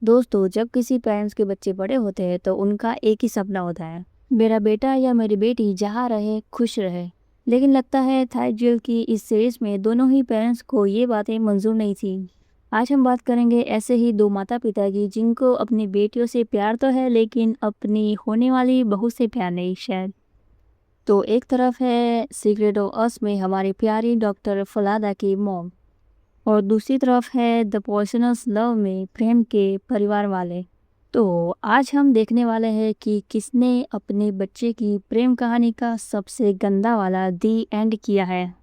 दोस्तों, जब किसी पेरेंट्स के बच्चे बड़े होते हैं तो उनका एक ही सपना होता है, मेरा बेटा या मेरी बेटी जहाँ रहे खुश रहे। लेकिन लगता है थाई जेल की इस सीरीज में दोनों ही पेरेंट्स को ये बातें मंजूर नहीं थी। आज हम बात करेंगे ऐसे ही दो माता पिता की जिनको अपनी बेटियों से प्यार तो है लेकिन अपनी होने वाली बहू से प्यार नहीं शायद। तो एक तरफ है सीक्रेट ऑफ अस में हमारी प्यारी डॉक्टर फलादा की मॉम, और दूसरी तरफ है द पॉइजनस लव में प्रेम के परिवार वाले। तो आज हम देखने वाले हैं कि किसने अपने बच्चे की प्रेम कहानी का सबसे गंदा वाला दी एंड किया है।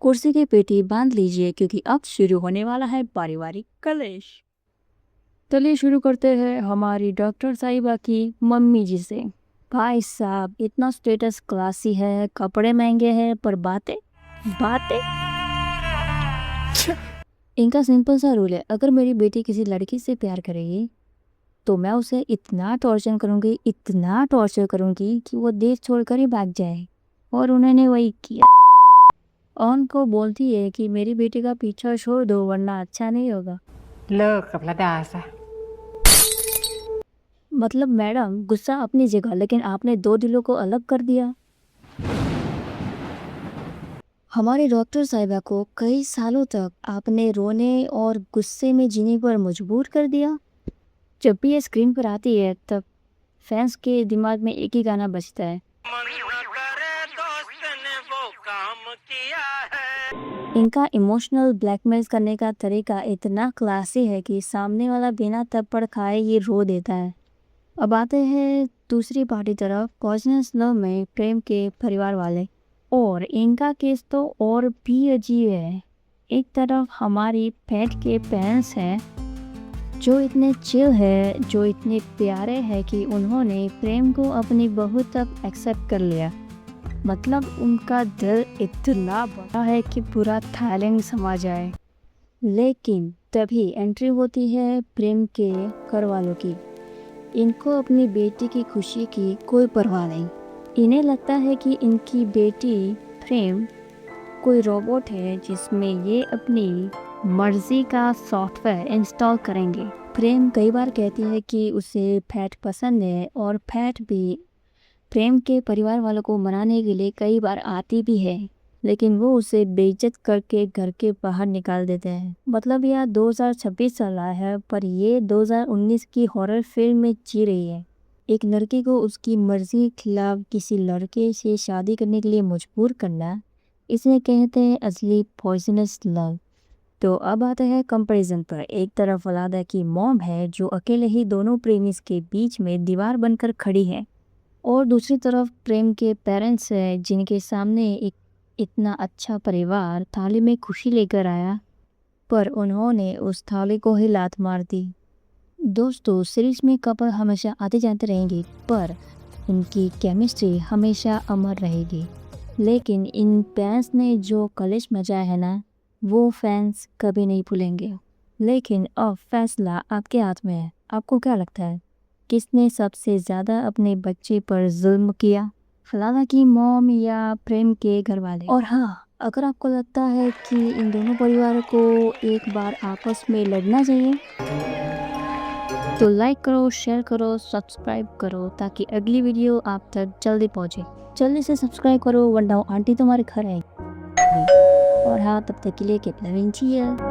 कुर्सी की पेटी बांध लीजिए क्योंकि अब शुरू होने वाला है पारिवारिक कलेश। चलिए शुरू करते हैं हमारी डॉक्टर साहिबा की मम्मी जी से। भाई साहब, इतना स्टेटस क्लासी है, कपड़े महंगे हैं, पर बातें बातें। इनका सिंपल सा रूल है, अगर मेरी बेटी किसी लड़की से प्यार करेगी तो मैं उसे इतना टॉर्चर करूंगी कि वो देश छोड़कर ही भाग जाए। और उन्होंने वही किया। ऑन को बोलती है कि मेरी बेटी का पीछा छोड़ दो वरना अच्छा नहीं होगा। เลิกกับระดาซะ मतलब मैडम, गुस्सा अपनी जगह, लेकिन आपने दो दिलों को अलग कर दिया। हमारे डॉक्टर साहिबा को कई सालों तक आपने रोने और गुस्से में जीने पर मजबूर कर दिया। जब भी ये स्क्रीन पर आती है तब फैंस के दिमाग में एक ही गाना बजता है। इनका इमोशनल ब्लैकमेल करने का तरीका इतना क्लासी है कि सामने वाला बिना थप्पड़ खाए ये रो देता है। अब आते हैं दूसरी पार्टी तरफ, पॉइजनस लव में प्रेम के परिवार वाले, और इनका केस तो और भी अजीब है। एक तरफ हमारी पेट के पेरेंट्स हैं जो इतने चिल है, जो इतने प्यारे हैं कि उन्होंने प्रेम को अपनी बहू तक एक्सेप्ट कर लिया। मतलब उनका दिल इतना बड़ा है कि पूरा थाईलैंड समा जाए। लेकिन तभी एंट्री होती है प्रेम के घर वालों की। इनको अपनी बेटी की खुशी की कोई परवाह नहीं। इन्हें लगता है कि इनकी बेटी प्रेम कोई रोबोट है जिसमें ये अपनी मर्जी का सॉफ्टवेयर इंस्टॉल करेंगे। प्रेम कई बार कहती है कि उसे फैट पसंद है, और फैट भी प्रेम के परिवार वालों को मनाने के लिए कई बार आती भी है, लेकिन वो उसे बेइज्जत करके घर के बाहर निकाल देते हैं। मतलब यह 2026 चल रहा है पर ये 2019 की हॉरर फिल्म में जी रही है। एक लड़की को उसकी मर्जी के खिलाफ किसी लड़के से शादी करने के लिए मजबूर करना, इसे कहते हैं असली पॉइजनस लव। तो अब आते हैं कंपैरिजन पर। एक तरफ वलादा की मॉम है जो अकेले ही दोनों प्रेमीज के बीच में दीवार बनकर खड़ी है, और दूसरी तरफ प्रेम के पेरेंट्स हैं जिनके सामने एक इतना अच्छा परिवार थाली में खुशी लेकर आया, पर उन्होंने उस थाली को ही लात मार दी। दोस्तों, सीरीज में कपल हमेशा आते जाते रहेंगे पर उनकी केमिस्ट्री हमेशा अमर रहेगी। लेकिन इन फैंस ने जो कलेश मचाया है ना, वो फैंस कभी नहीं भूलेंगे। लेकिन अब फैसला आपके हाथ में है। आपको क्या लगता है, किसने सबसे ज़्यादा अपने बच्चे पर जुल्म किया, फलाना की मॉम या प्रेम के घर वाले? और हाँ, अगर आपको लगता है कि इन दोनों परिवारों को एक बार आपस में लड़ना चाहिए तो लाइक करो, शेयर करो, सब्सक्राइब करो ताकि अगली वीडियो आप तक जल्दी पहुंचे। जल्दी से सब्सक्राइब करो वरना आंटी तुम्हारे घर आएगी। और हाँ, तब तक के लिए कीप लविंग, चियर।